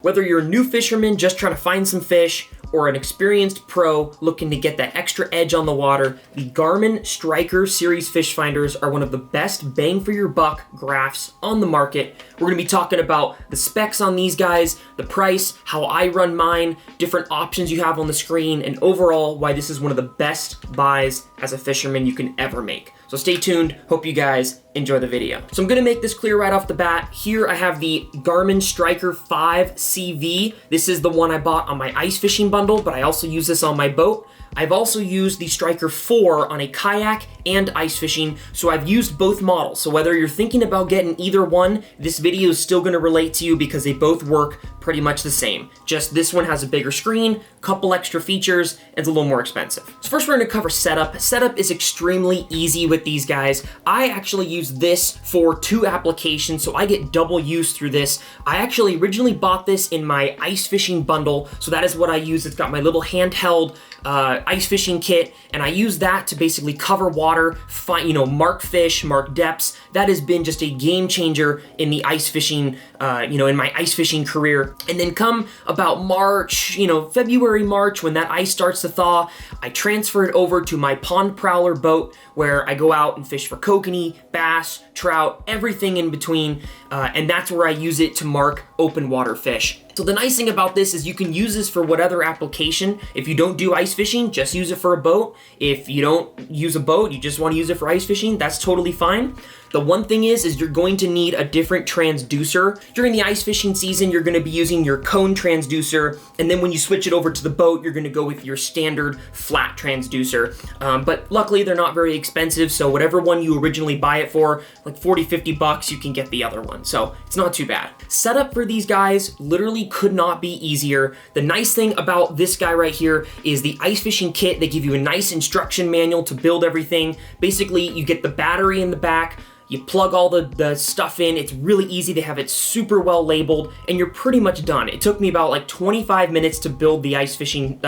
Whether you're a new fisherman just trying to find some fish, or an experienced pro looking to get that extra edge on the water, the Garmin Striker series fish finders are one of the best bang for your buck graphs on the market. We're gonna be talking about the specs on these guys, the price, how I run mine, different options you have on the screen, and overall why this is one of the best buys as a fisherman you can ever make. So stay tuned, hope you guys enjoy the video. So I'm gonna make this clear right off the bat. Here I have the Garmin Striker 5 CV. This is the one I bought on my ice fishing bundle, but I also use this on my boat. I've also used the Striker 4 on a kayak and ice fishing, so I've used both models. So whether you're thinking about getting either one, this video is still gonna relate to you because they both work pretty much the same. Just this one has a bigger screen, couple extra features, and it's a little more expensive. So first we're gonna cover setup. Setup is extremely easy with these guys. I actually use this for 2 applications, so I get double use through this. I actually originally bought this in my ice fishing bundle, so that is what I use. It's got my little handheld ice fishing kit, and I use that to basically cover water, find, mark fish, mark depths. That has been just a game changer in the ice fishing, in my ice fishing career. And then come about March, February, March, when that ice starts to thaw, I transfer it over to my pond prowler boat where I go out and fish for kokanee, bass, trout, everything in between, and that's where I use it to mark open water fish. So the nice thing about this is you can use this for whatever application. If you don't do ice fishing, just use it for a boat. If you don't use a boat, you just want to use it for ice fishing, that's totally fine. The one thing is you're going to need a different transducer. During the ice fishing season, you're gonna be using your cone transducer, and then when you switch it over to the boat, you're gonna go with your standard flat transducer. But luckily, they're not very expensive, so whatever one you originally buy it for, like 40, 50 bucks, you can get the other one. So it's not too bad. Setup for these guys literally could not be easier. The nice thing about this guy right here is the ice fishing kit. They give you a nice instruction manual to build everything. Basically, you get the battery in the back, you plug all the stuff in. It's really easy. They have it super well labeled, and you're pretty much done. It took me about like 25 minutes to build the ice fishing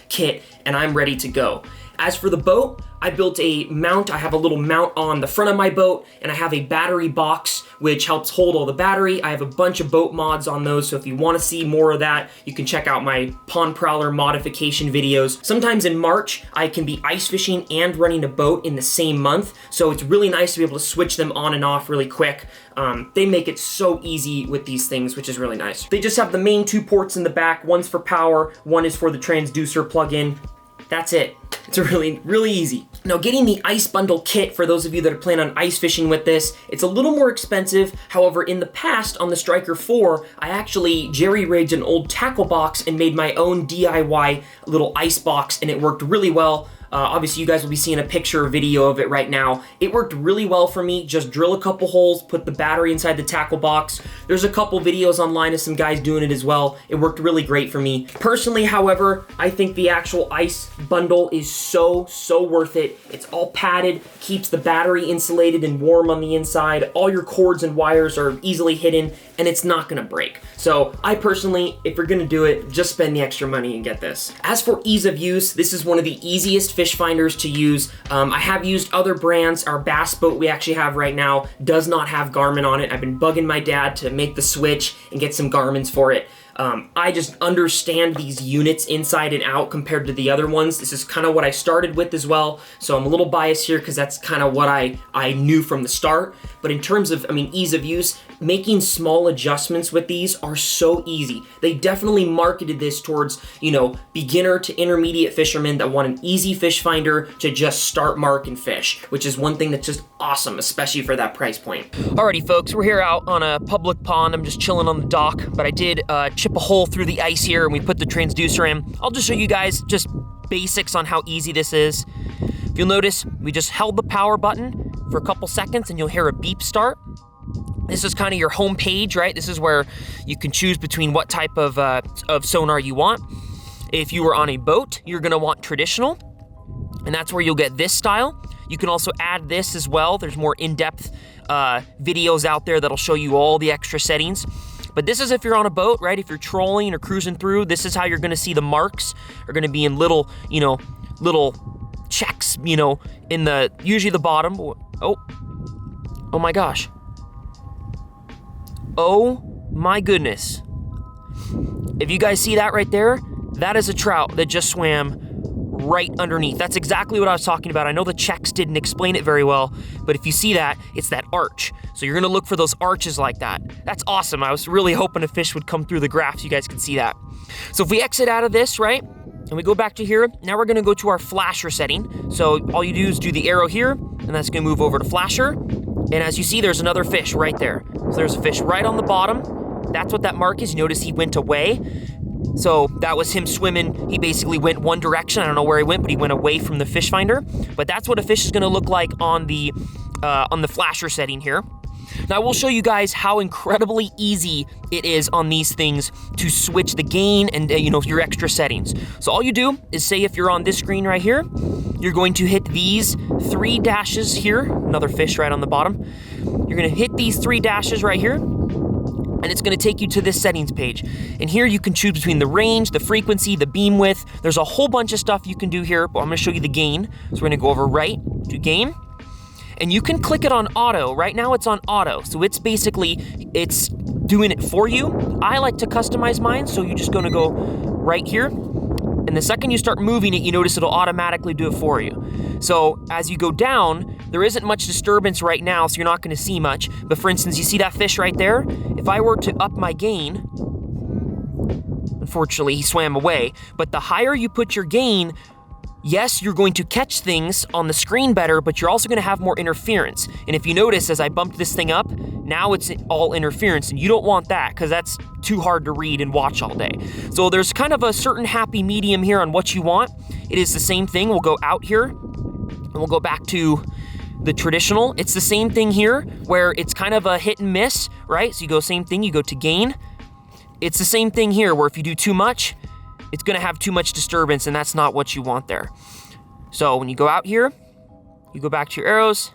kit, and I'm ready to go. As for the boat, I built a mount. I have a little mount on the front of my boat, and I have a battery box which helps hold all the battery. I have a bunch of boat mods on those, so if you want to see more of that, you can check out my pond prowler modification videos. Sometimes in March, I can be ice fishing and running a boat in the same month, so it's really nice to be able to switch them on and off really quick. They make it so easy with these things, which is really nice. They just have the main 2 ports in the back. One's for power, one is for the transducer plug-in. That's it. It's really, really easy. Now, getting the ice bundle kit, for those of you that are planning on ice fishing with this, it's a little more expensive. However, in the past, on the Striker 4, I actually jerry-rigged an old tackle box and made my own DIY little ice box, and it worked really well. Obviously, you guys will be seeing a picture or video of it right now. It worked really well for me. Just drill a couple holes, put the battery inside the tackle box. There's a couple videos online of some guys doing it as well. It worked really great for me. Personally, however, I think the actual ice bundle is so worth it. It's all padded, keeps the battery insulated and warm on the inside. All your cords and wires are easily hidden, and it's not gonna break. So I personally, if you're gonna do it, just spend the extra money and get this. As for ease of use, this is one of the easiest fish finders to use. I have used other brands. Our bass boat we actually have right now does not have Garmin on it. I've been bugging my dad to make the switch and get some Garmins for it. I just understand these units inside and out compared to the other ones. This is kind of what I started with as well, so I'm a little biased here because that's kind of what I knew from the start. But in terms of, ease of use, making small adjustments with these are so easy. They definitely marketed this towards, beginner to intermediate fishermen that want an easy fish finder to just start marking fish, which is one thing that's just awesome, especially for that price point. Alrighty, folks, we're here out on a public pond. I'm just chilling on the dock, but I did chip a hole through the ice here, and we put the transducer in. I'll just show you guys just basics on how easy this is. If you'll notice, we just held the power button for a couple seconds, and you'll hear a beep start. This is kind of your home page, right? This is where you can choose between what type of sonar you want. If you were on a boat, you're gonna want traditional, and that's where you'll get this style. You can also add this as well. There's more in-depth videos out there that'll show you all the extra settings. But this is if you're on a boat, right? If you're trolling or cruising through, this is how you're gonna see the marks are gonna be in little checks, in the, usually the bottom. Oh my gosh. Oh my goodness. If you guys see that right there, that is a trout that just swam right underneath. That's exactly what I was talking about. I know the checks didn't explain it very well, but if you see that, it's that arch. So you're gonna look for those arches like that. That's awesome. I was really hoping a fish would come through the graph so you guys can see that. So if we exit out of this, right, and we go back to here, now we're gonna go to our flasher setting. So all you do is do the arrow here, and that's gonna move over to flasher. And as you see, there's another fish right there. So there's a fish right on the bottom. That's what that mark is. You notice he went away. So that was him swimming. He basically went one direction. I don't know where he went, but he went away from the fish finder. But that's what a fish is gonna look like on the flasher setting here. Now, I will show you guys how incredibly easy it is on these things to switch the gain and, your extra settings. So all you do is say if you're on this screen right here, you're going to hit these 3 dashes here. Another fish right on the bottom. You're gonna hit these 3 dashes right here, and it's gonna take you to this settings page. And here you can choose between the range, the frequency, the beam width. There's a whole bunch of stuff you can do here, but I'm gonna show you the gain. So we're gonna go over right to gain. And you can click it on auto. Right now it's on auto. So it's doing it for you. I like to customize mine, so you're just gonna go right here. And the second you start moving it, you notice it'll automatically do it for you. So as you go down, there isn't much disturbance right now, so you're not gonna see much. But for instance, you see that fish right there? If I were to up my gain, unfortunately he swam away, but the higher you put your gain, yes, you're going to catch things on the screen better, but you're also gonna have more interference. And if you notice, as I bumped this thing up, now it's all interference, and you don't want that, because that's too hard to read and watch all day. So there's kind of a certain happy medium here on what you want. It is the same thing. We'll go out here, and we'll go back to the traditional. It's the same thing here, where it's kind of a hit and miss, right? So you go same thing, you go to gain. It's the same thing here, where if you do too much, it's gonna have too much disturbance, and that's not what you want there. So when you go out here, you go back to your arrows,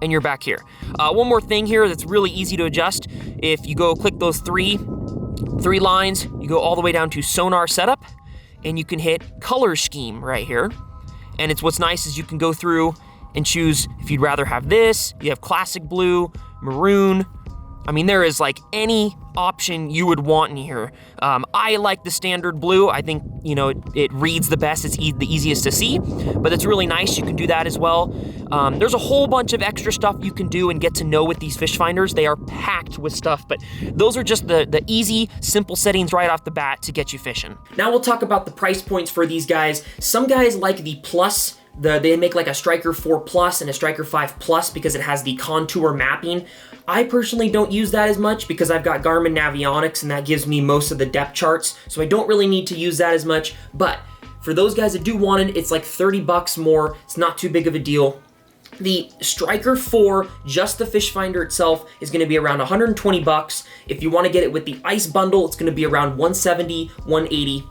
and you're back here. One more thing here that's really easy to adjust. If you go click those three lines, you go all the way down to sonar setup, and you can hit color scheme right here. And what's nice is you can go through and choose if you'd rather have this. You have classic blue, maroon. I mean, there is like any option you would want in here. I like the standard blue. I think, it reads the best. It's the easiest to see, but it's really nice. You can do that as well. There's a whole bunch of extra stuff you can do and get to know with these fish finders. They are packed with stuff, but those are just the easy, simple settings right off the bat to get you fishing. Now we'll talk about the price points for these guys. Some guys like the Plus. They make like a Striker 4 Plus and a Striker 5 Plus because it has the contour mapping. I personally don't use that as much because I've got Garmin Navionics, and that gives me most of the depth charts, so I don't really need to use that as much. But for those guys that do want it, it's like 30 bucks more. It's not too big of a deal. The Striker 4, just the fish finder itself, is going to be around 120 bucks. If you want to get it with the ice bundle, it's going to be around 170, 180.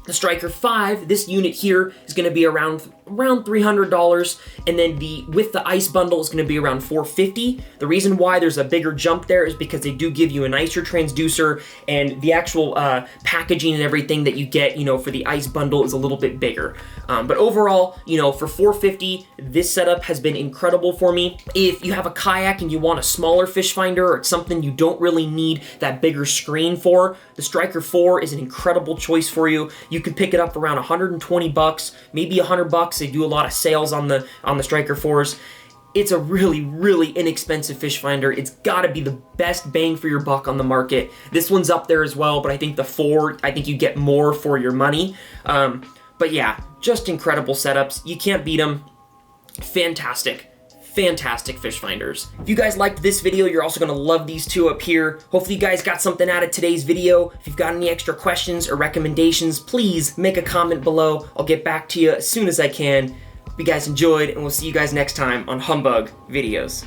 The Striker 5, this unit here, is going to be around $300, and then with the ice bundle is going to be around $450. The reason why there's a bigger jump there is because they do give you a nicer transducer, and the actual packaging and everything that you get, for the ice bundle is a little bit bigger. But overall, for $450, this setup has been incredible for me. If you have a kayak and you want a smaller fish finder, or it's something you don't really need that bigger screen for, the Striker 4 is an incredible choice for you. You can pick it up around 120 bucks, maybe 100 bucks. They do a lot of sales on the Striker 4s. It's a really, really inexpensive fish finder. It's gotta be the best bang for your buck on the market. This one's up there as well, but I think the 4, you get more for your money. But yeah, just incredible setups. You can't beat them. Fantastic fish finders. If you guys liked this video, you're also gonna love these two up here. Hopefully you guys got something out of today's video. If you've got any extra questions or recommendations, please make a comment below. I'll get back to you as soon as I can. Hope you guys enjoyed, and we'll see you guys next time on Humbug Videos.